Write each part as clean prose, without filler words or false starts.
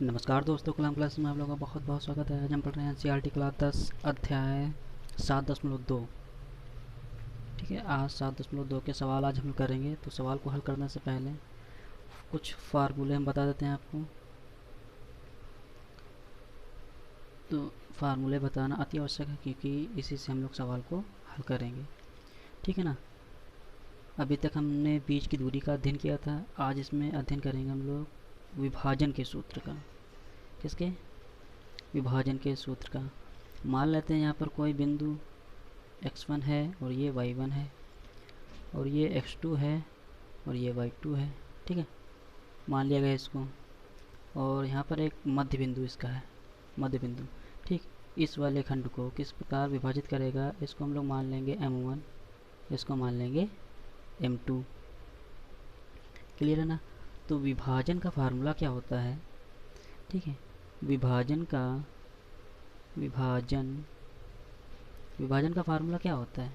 नमस्कार दोस्तों, कलाम क्लास में आप लोगों का बहुत बहुत स्वागत है। आज हम पढ़ रहे हैं एनसीईआरटी क्लास 10 अध्याय 7.2। ठीक है, आज 7.2 के सवाल आज हम करेंगे। तो सवाल को हल करने से पहले कुछ फार्मूले हम बता देते हैं आपको। तो फार्मूले बताना अति आवश्यक है क्योंकि इसी से हम लोग सवाल को हल करेंगे। ठीक है ना। अभी तक हमने बीच की दूरी का अध्ययन किया था। आज इसमें अध्ययन करेंगे हम लोग विभाजन के सूत्र का। किसके? विभाजन के सूत्र का। मान लेते हैं यहाँ पर कोई बिंदु x1 है और ये y1 है और ये x2 है और ये y2 है। ठीक है, मान लिया गया इसको। और यहाँ पर एक मध्य बिंदु इसका है, मध्य बिंदु। ठीक, इस वाले खंड को किस प्रकार विभाजित करेगा, इसको हम लोग मान लेंगे m1, इसको मान लेंगे m2। क्लियर है ना। तो विभाजन का फार्मूला क्या होता है? ठीक है, विभाजन का फार्मूला क्या होता है?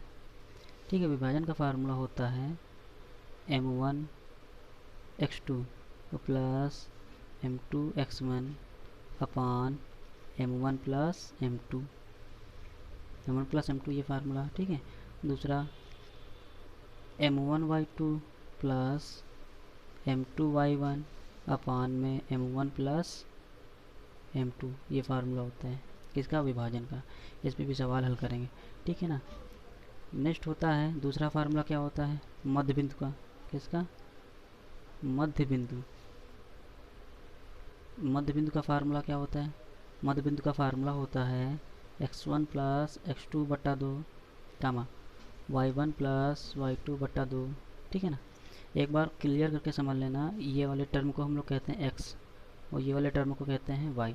ठीक है, विभाजन का फार्मूला होता है m1 x2 plus m2 x1 अपान m1 प्लस m2, ये फार्मूला। ठीक है, दूसरा m1 y2 plus m2 y1 अपान में m1 प्लस m2, ये फार्मूला होता है किसका? विभाजन का। इस पे भी सवाल हल करेंगे। ठीक है ना। नेक्स्ट होता है दूसरा फार्मूला क्या होता है? मध्य बिंदु का। किसका? मध्य बिंदु। मध्य बिंदु का फार्मूला क्या होता है? मध्य बिंदु का फार्मूला होता है x1 प्लस x2 बट्टा 2 कामा y1 प्लस y2 बट्टा 2। ठीक है ना। एक बार क्लियर करके समझ लेना, ये वाले टर्म को हम लोग कहते हैं x और ये वाले टर्म को कहते हैं y।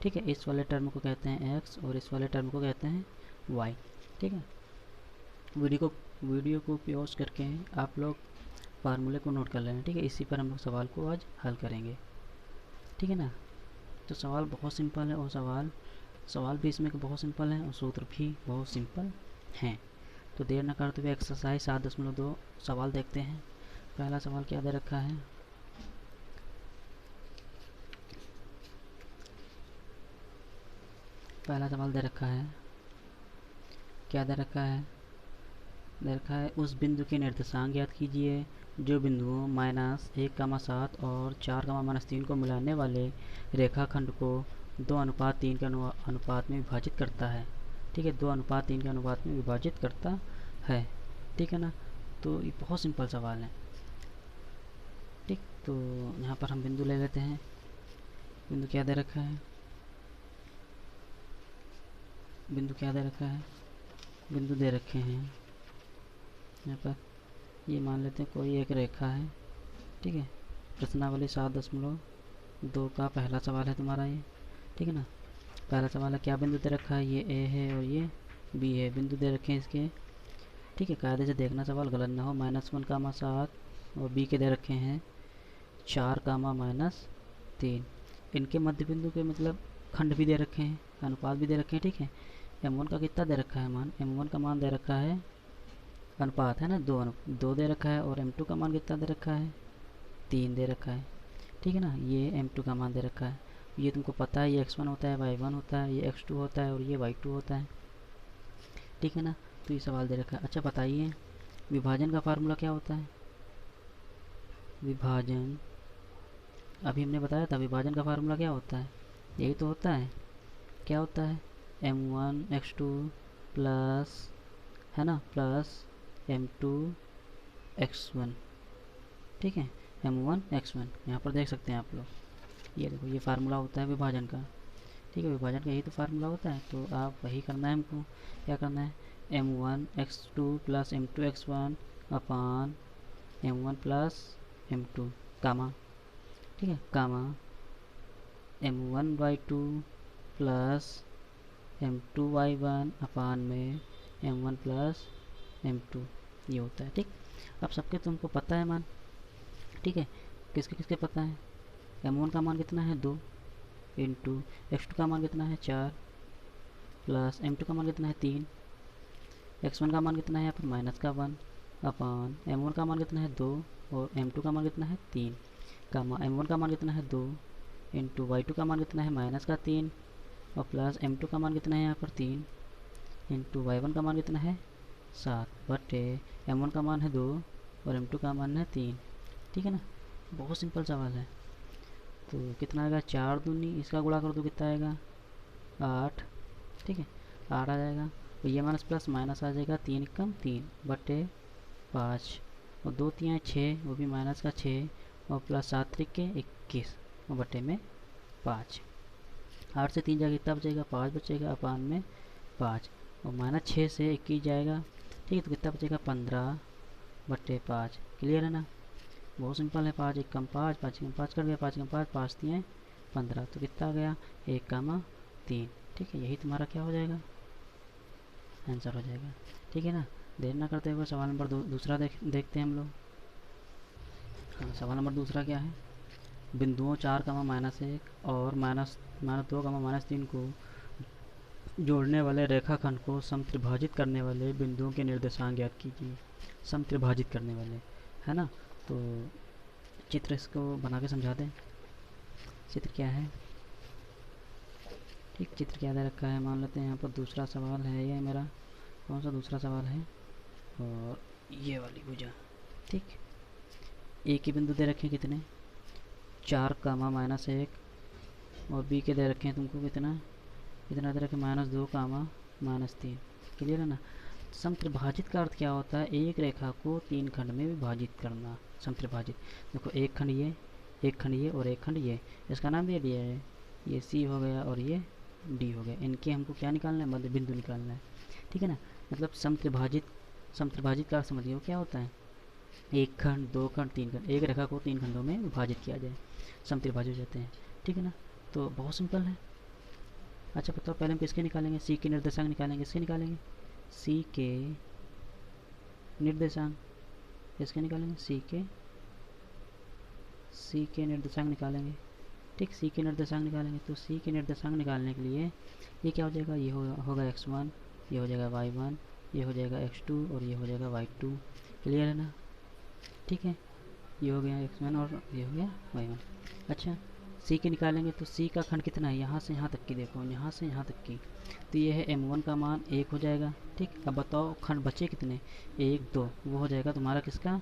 ठीक है, इस वाले टर्म को कहते हैं x और इस वाले टर्म को कहते हैं y। ठीक है, वीडियो को पॉज करके आप लोग फार्मूले को नोट कर लेना। ठीक है, इसी पर हम लोग सवाल को आज हल करेंगे। ठीक है ना। तो सवाल बहुत सिंपल है और सवाल भी इसमें बहुत सिंपल है और सूत्र भी बहुत सिंपल हैं। तो देर न करते हुए एक्सरसाइज 7.2 सवाल देखते हैं। पहला सवाल क्या दे रखा है? पहला सवाल दे रखा है, क्या दे रखा है? दे रखा है उस बिंदु के निर्देशांक ज्ञात कीजिए जो बिंदुओं -1,7 और 4,-3 को मिलाने वाले रेखाखंड को 2:3 के अनुपात में विभाजित करता है। ठीक है, 2:3 के अनुपात में विभाजित करता है। ठीक है ना। तो ये बहुत सिंपल सवाल है। ठीक, तो यहाँ पर हम बिंदु ले लेते हैं। बिंदु क्या दे रखा है? बिंदु क्या दे रखा है? बिंदु दे रखे हैं यहाँ पर। ये मान लेते हैं कोई एक रेखा है। ठीक है, प्रश्नावली 7.2 का पहला सवाल है तुम्हारा ये। ठीक है ना। पहला सवाल है क्या बिंदु दे रखा है? ये ए है और ये बी है। बिंदु दे रखे हैं इसके। ठीक है, कायदे से देखना सवाल गलत ना हो। -1,7 और बी के दे रखे हैं 4,-3। इनके मध्य बिंदु के मतलब खंड भी दे रखे हैं, अनुपात भी दे रखे हैं। ठीक है, m1 का कितना दे रखा है मान? m1 का मान दे रखा है, अनुपात है ना, 2 दे रखा है। और m2 का मान कितना दे रखा है? 3 दे रखा है। ठीक है ना। ये m2 का मान दे रखा है। ये तुमको पता है, ये x1 होता है, y1 होता है, ये x2 होता है और ये y2 होता है। ठीक है ना। तो ये सवाल दे रखा है। अच्छा बताइए, विभाजन का फार्मूला क्या होता है? विभाजन अभी हमने बताया था, विभाजन का फार्मूला क्या होता है? यही तो होता है। क्या होता है? m1 x2 प्लस, है ना, प्लस m2 x1। ठीक है, m1 x1 यहाँ पर देख सकते हैं आप लोग। ये देखो, ये फार्मूला होता है विभाजन का। ठीक है, विभाजन का यही तो फार्मूला होता है। तो आप वही करना है हमको। क्या करना है? m1 x2 plus m2 x1 अपान m1 प्लस m2 कामा। ठीक है, कामा m1 y2 plus m2 y1 अपान में m1 प्लस m2, ये होता है। ठीक, अब सबके तुमको पता है मान। ठीक है, किसके किसके पता है? m1 का मान कितना है? 2 इंटू x2 का मान कितना है? 4 प्लस m2 का मान कितना है? 3। x1 का मान कितना है यहाँ पर? -1 अपान m1 का मान कितना है? 2 और m2 का मान कितना है? 3 कामा m1 का मान कितना है? 2 इंटू वाई टू का मान कितना है -3 और प्लस एम टू का मान कितना है यहाँ पर 3 इंटू वाई वन का मान कितना है 7 बटे एम वन का मान है 2 और एम टू का मान है 3। ठीक है ना, बहुत सिंपल सवाल है। तो कितना आएगा 4 दूनी, इसका गुणा कर दो कितना आएगा 8। ठीक है, 8 आ जाएगा और ये माइनस प्लस माइनस आ जाएगा 3 कम 3 बटे 5 और 2 3 6, वो भी माइनस का 6 और प्लस 7 त्रिके 21 और बटे में 5। 8 से 3 जाएगा कितना बचेगा 5 बचेगा अपान में 5 और -6 से 21 जाएगा। ठीक है, तो कितना बचेगा 15 बटे 5। क्लियर है ना, बहुत सिंपल है। 5 1 कम 5, 5 कम 5 कर गया, 5 कम 5, 5 3 15, तो कितना आ गया 1 कामा 3। ठीक है, यही तुम्हारा क्या हो जाएगा आंसर हो जाएगा। ठीक है ना, देर ना करते हुए सवाल नंबर दूसरा देखते हैं हम लोग। हाँ, सवाल नंबर दूसरा क्या है, बिंदुओं 4 -1 और -2 -3 को जोड़ने वाले रेखाखंड को समत्रिभाजित करने वाले बिंदुओं के निर्देशांक ज्ञात कीजिए। समत्रिभाजित करने वाले, है ना, तो चित्र इसको बना के समझा दें। चित्र क्या है, ठीक, चित्र क्या दे रखा है, मान लेते हैं यहाँ पर दूसरा सवाल है, ये मेरा कौन सा दूसरा सवाल है, और ये वाली भुजा। ठीक, ए के बिंदु दे रखे हैं कितने 4 -1 और बी के दे रखे हैं तुमको कितना दे रखे -2 -3। क्लियर है ना। समत्रिभाजित का अर्थ क्या होता है, एक रेखा को 3 खंड में विभाजित करना। समत्रिभाजित, देखो एक खंड ये, एक खंड ये और एक खंड ये, इसका नाम दे दिया है, ये सी हो गया और ये डी हो गया। इनके हमको क्या निकालना है, मध्य बिंदु निकालना है। ठीक है ना, मतलब समत्रिभाजित का अर्थ समझिए क्या होता है, एक खंड 2 खंड 3 खंड, एक रेखा को 3 खंडों में विभाजित किया जाए, समत्रिभाजित हो जाते हैं। ठीक है ना, तो बहुत सिंपल है। अच्छा बताओ, पहले हम किसके निकालेंगे, सी के निर्देशांक निकालेंगे। इसके निकालेंगे सी के निर्देशांक, इसके निकालेंगे सी के निर्देशांक निकालेंगे। ठीक, सी के निर्देशांक निकालेंगे, तो सी के निर्देशांक निकालने के लिए ये क्या हो जाएगा, ये होगा x1, ये हो जाएगा y1, ये हो जाएगा x2 और ये हो जाएगा y2। क्लियर है ना। ठीक है, ये हो गया x1 और ये हो गया y1। अच्छा, सी के निकालेंगे तो सी का खंड कितना है, यहाँ से यहाँ तक की, देखो यहाँ से यहाँ तक की, तो ये है m1 का मान 1 हो जाएगा। ठीक, अब बताओ खंड बचे कितने, 1 2, वो हो जाएगा तुम्हारा किसका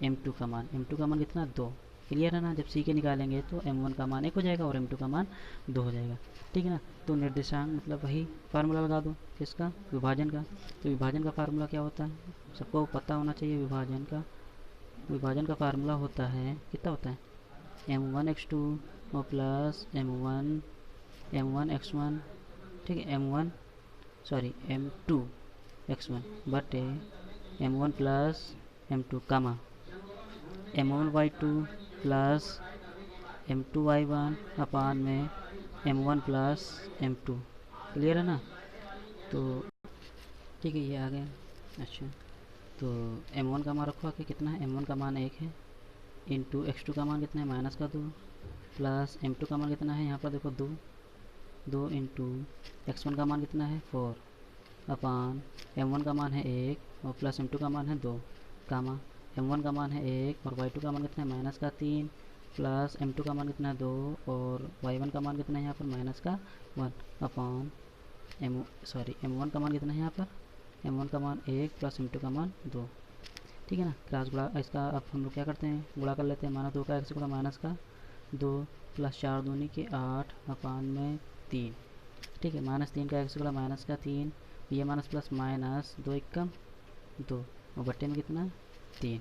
m2 का मान। m2 का मान कितना 2। क्लियर है ना, जब सी के निकालेंगे तो m1 का मान 1 हो जाएगा और m2 का मान 2 हो जाएगा। ठीक है ना, तो निर्देशांक मतलब वही फार्मूला लगा दो किसका, विभाजन का। तो विभाजन का फार्मूला क्या होता है, सबको पता होना चाहिए। विभाजन का फार्मूला होता है, कितना होता है m1x2 और प्लस m1 x1। ठीक है, m2 x1 बटे m1 प्लस m2 कामा m1 y2 plus m2 y1 अपान में m1 प्लस m2। क्लियर है ना, तो ठीक है, ये आ गया। अच्छा, तो m1 का मान रखो आके कितना है, m1 का मान 1 है, इंटू x2 का मान कितना है -2 प्लस m2 का मान कितना है, यहाँ पर देखो 2 इंटू x1 का मान कितना है 4 अपान m1 का मान है 1 और प्लस m2 का मान है 2 कामा m1 का मान है 1 और y2 का मान कितना है -3 प्लस m2 का मान कितना है 2 और y1 का मान कितना है यहाँ पर -1 अपान m1 का मान कितना है यहाँ पर, m1 का मान 1 प्लस m2 का मान 2। ठीक है ना, क्रॉस गुणा, इसका अब हम लोग क्या करते हैं, गुणा कर लेते हैं। -2 का x गुणा -2 प्लस 4 दूनी के 8 अपान में 3। ठीक है, -3 का x गुणा -3, ये माइनस प्लस माइनस 2 एकम 2 और बट्टे में कितना 3।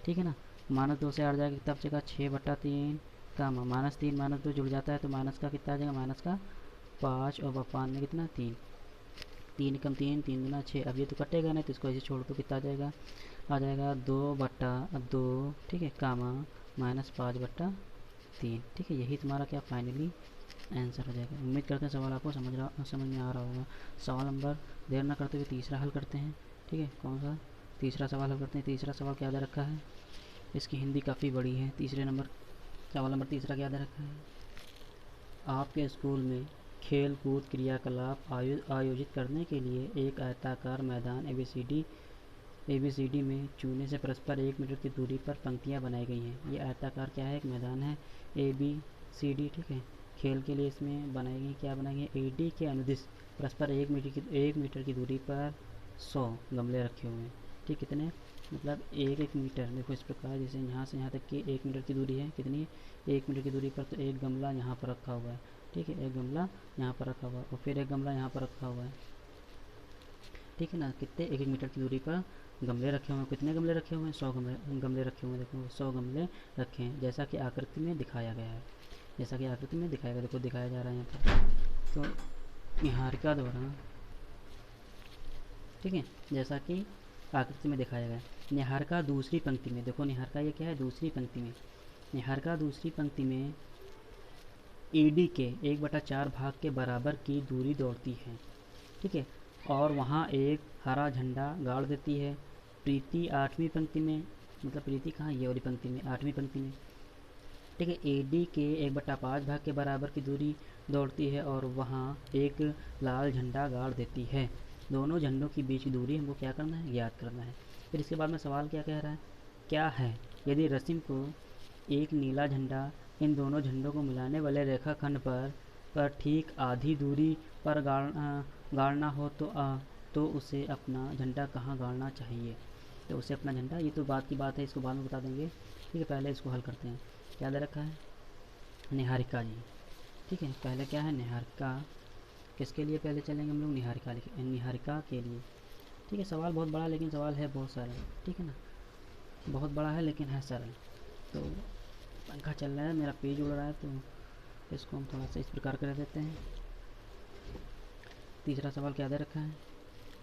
ठीक है ना, -2 से 8 जाएगा कितना बचेगा 6/3 का -3 -2 जुड़ जाता है तो माइनस का कितना आ जाएगा -5 और अपान में कितना 3 कम 3 3 गुना 6। अब ये तो कटेगा नहीं तो इसको ऐसे छोड़ दो, कितना आ जाएगा 2/2। ठीक है, कामा -5/3। ठीक है, यही तुम्हारा क्या फाइनली आंसर हो जाएगा। उम्मीद करते हैं सवाल आपको समझ में आ रहा होगा। सवाल नंबर देर ना करते हुए तीसरा हल करते हैं। ठीक है, कौन सा तीसरा सवाल हल करते हैं। तीसरा सवाल क्या दे रखा है, इसकी हिंदी काफ़ी बड़ी है। सवाल नंबर तीसरा क्या दे रखा है, आपके स्कूल में खेल कूद क्रियाकलाप आयोजित करने के लिए एक आयताकार मैदान ABCD में चूने से परस्पर 1 मीटर की दूरी पर पंक्तियां बनाई गई हैं। ये आयताकार क्या है, एक मैदान है ABCD। ठीक है, खेल के लिए इसमें बनाएंगे, क्या बनाएंगे, एडी के अनुदिश परस्पर 1 मीटर की दूरी पर 100 गमले रखे हुए हैं। ठीक, कितने, मतलब 1 मीटर, देखो इस प्रकार, जैसे यहाँ से यहाँ तक की 1 मीटर की दूरी है, कितनी है, 1 मीटर की दूरी पर, तो एक गमला यहाँ पर रखा हुआ है। ठीक है, एक गमला यहाँ पर रखा हुआ है और फिर एक गमला यहाँ पर रखा हुआ है। ठीक है ना, कितने, 1 मीटर की दूरी पर गमले रखे हुए हैं। कितने गमले रखे हुए हैं, 100 गमले रखे हुए हैं। देखो 100 गमले रखे हैं, जैसा कि आकृति में दिखाया गया है, जैसा कि आकृति में दिखाया गया, देखो दिखाया जा रहा है यहाँ पर। तो निहारिका द्वारा, ठीक है, जैसा कि आकृति में दिखाया गया। निहारिका दूसरी पंक्ति में, देखो निहारिका ये क्या है, दूसरी पंक्ति में, निहारिका दूसरी पंक्ति में ईडी के 1/4 भाग के बराबर की दूरी दौड़ती है। ठीक है, और वहाँ एक हरा झंडा गाड़ देती है। प्रीति 8वीं पंक्ति में, मतलब प्रीति कहाँ, ये वाली पंक्ति में, 8वीं पंक्ति में। ठीक है, एडी के 1/5 भाग के बराबर की दूरी दौड़ती है और वहाँ एक लाल झंडा गाड़ देती है। दोनों झंडों के बीच की दूरी हमको क्या करना है, ज्ञात करना है। फिर इसके बाद में सवाल क्या कह रहा है, क्या है यदि रस्म को एक नीला झंडा इन दोनों झंडों को मिलाने वाले रेखाखंड पर ठीक आधी दूरी पर गाड़ना हो तो उसे अपना झंडा कहाँ गाड़ना चाहिए। तो उसे अपना झंडा, ये तो बात की बात है, इसको बाद में बता देंगे। ठीक है, पहले इसको हल करते हैं। क्या दे रखा है, निहारिका जी। ठीक है, पहले क्या है, निहारिका, किसके लिए पहले चलेंगे हम लोग, निहारिका के लिए। ठीक है, सवाल बहुत बड़ा, लेकिन सवाल है बहुत सरल। ठीक है ना, बहुत बड़ा है लेकिन है सरल। तो पंखा चल रहा है, मेरा पेज उड़ रहा है, तो इसको हम थोड़ा सा इस प्रकार कर देते हैं। तीसरा सवाल क्या दे रखा है,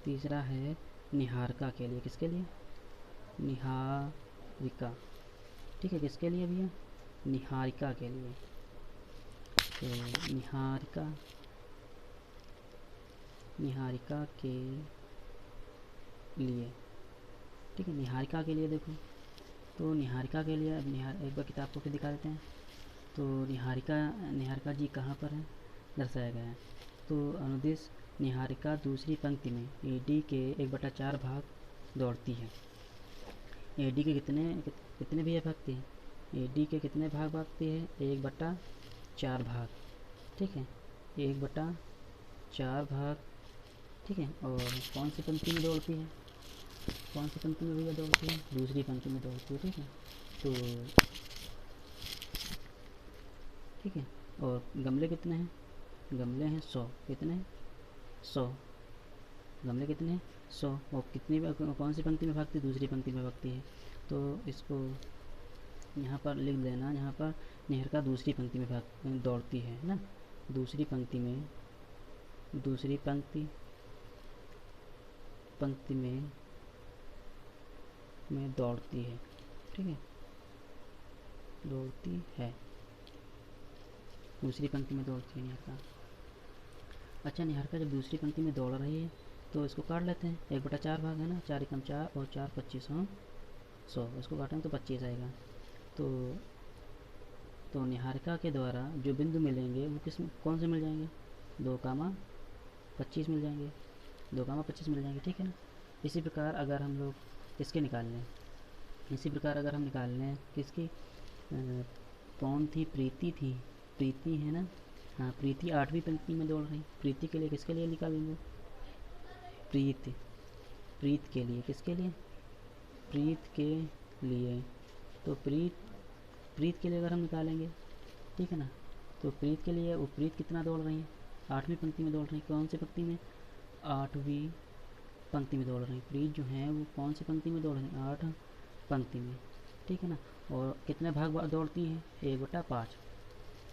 तीसरा है निहारिका के लिए, किसके लिए, निहारिका। ठीक है, किसके लिए भैया, निहारिका के लिए। तो निहारिका के लिए, ठीक है, निहारिका के लिए देखो, तो निहारिका के लिए, अब एक बार किताब को फिर दिखा देते हैं। तो निहारिका जी कहाँ पर है, दर्शाया गया है। तो अनुदिश निहारिका दूसरी पंक्ति में एडी के 1/4 भाग दौड़ती है। एडी के कितने भी भागती है, एडी के कितने भाग भागती है, 1/4 भाग। ठीक है, 1/4 भाग। ठीक है, और कौन सी पंक्ति में दौड़ती है, कौन सी पंक्ति में भैया दौड़ती है, दूसरी पंक्ति में दौड़ती है। ठीक है, तो ठीक है, और गमले कितने हैं, गमले हैं 100, कितने हैं, 100 गमले, कितने हैं, 100। और कितनी, कौन सी पंक्ति में भागती है, दूसरी पंक्ति में भागती है। तो इसको यहाँ पर लिख देना, यहाँ पर निहारिका दूसरी पंक्ति में दौड़ती है ना, दूसरी पंक्ति में, दूसरी पंक्ति में दौड़ती है। ठीक है, दौड़ती है, दूसरी पंक्ति में दौड़ती है निहारिका। अच्छा, निहारिका जब दूसरी पंक्ति में दौड़ रही है तो इसको काट लेते हैं, 1/4 भाग है ना, 4 एकम 4 और 4 25 हाँ 100, इसको काटेंगे तो 25 आएगा। तो निहारिका के द्वारा जो बिंदु मिलेंगे वो कौन से मिल जाएंगे, 2,25 मिल जाएंगे, 2,25 मिल जाएंगे। ठीक है ना, इसी प्रकार अगर हम लोग किसके निकाल लें, इसी प्रकार अगर हम निकाल लें किसकी, कौन थी, प्रीति है ना, हाँ प्रीति 8वीं पंक्ति में दौड़ रही, प्रीति के लिए, किसके लिए निकालेंगे, प्रीत के लिए, किसके लिए, प्रीत के लिए। तो प्रीत के लिए अगर हम निकालेंगे, ठीक है ना, तो प्रीत के लिए, वो प्रीत कितना दौड़ रही है, 8वीं पंक्ति में दौड़ रही है। कौन सी पंक्ति में, 8वीं पंक्ति में दौड़ रही है। प्रीत जो है वो कौन सी पंक्ति में दौड़ रही है, 8 पंक्ति में। ठीक है ना, और कितने भाग दौड़ती हैं, 1/5,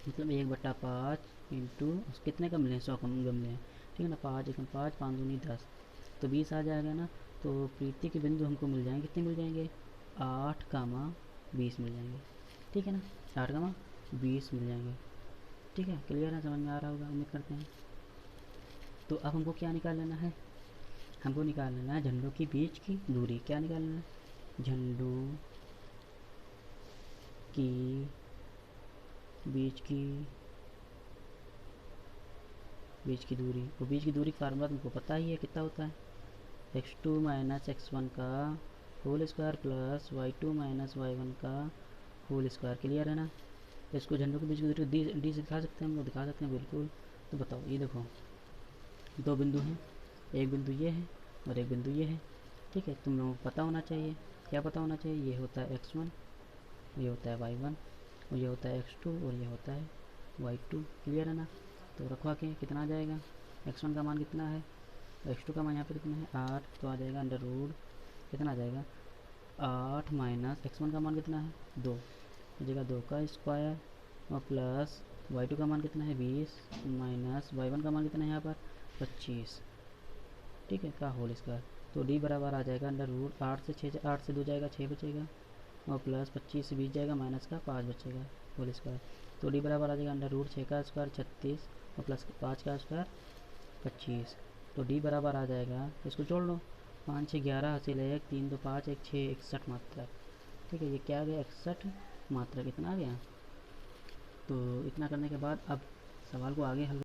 मतलब 1/5 इंटू कितने गमले हैं, 100 गमले हैं। ठीक है ना, 5 एकम 5, 5 दूनी 10, तो 20 आ जाएगा ना। तो प्रीति के बिंदु हमको मिल जाएंगे, कितने मिल जाएंगे, 8,20 मिल जाएंगे। ठीक है ना, 8,20 मिल जाएंगे। ठीक है, क्लियर है, समझ में आ रहा होगा, उम्मीद करते हैं। तो अब हमको क्या निकाल लेना है, हमको निकाल लेना है झंडों के बीच की दूरी। क्या निकाल लेना है, झंडों की बीच की दूरी। वो बीच की दूरी का फार्मूला तुमको पता ही है, कितना होता है, x2 - x1 का whole square plus y2 - y1 का होल स्क्वायर। क्लियर है ना, तो इसको झंडों के बीच की दूरी डी से दिखा सकते हैं हम लोग, दिखा सकते हैं बिल्कुल। तो बताओ, ये देखो दो बिंदु हैं, एक बिंदु ये है और एक बिंदु ये है। ठीक है, तुम लोगों को पता होना चाहिए, क्या पता होना चाहिए, ये होता है x1, ये होता है y1, और ये होता है x2 और ये होता है y2। क्लियर है ना? तो रखवा के कितना आ जाएगा, x1 का मान कितना है, x2 का मान यहाँ पे कितना है 8, तो आ जाएगा अंडर रूट कितना आ जाएगा 8 माइनस x1 का मान कितना है 2, जगह 2 का स्क्वायर और प्लस y2 का मान कितना है 20 माइनस y1 का मान कितना है यहाँ पर 25। ठीक है, का होल स्क्वायर। तो d बराबर आ जाएगा अंडर रूट 8 से 2 जाएगा 6 बचेगा, और प्लस 25 से 20 जाएगा माइनस का 5 बचेगा होल स्क्वायर। तो d बराबर आ जाएगा अंडर रूट 6 का स्क्वायर 36 और प्लस 5 का स्क्वायर 25। तो d बराबर आ जाएगा, इसको जोड़ लो, 5 6 11 हासिल है 1 3 2 5 1 6 61 मात्रक। ठीक है, ये क्या आ गया 61 मात्रक, इतना आ गया। तो इतना करने के बाद अब सवाल को आगे हल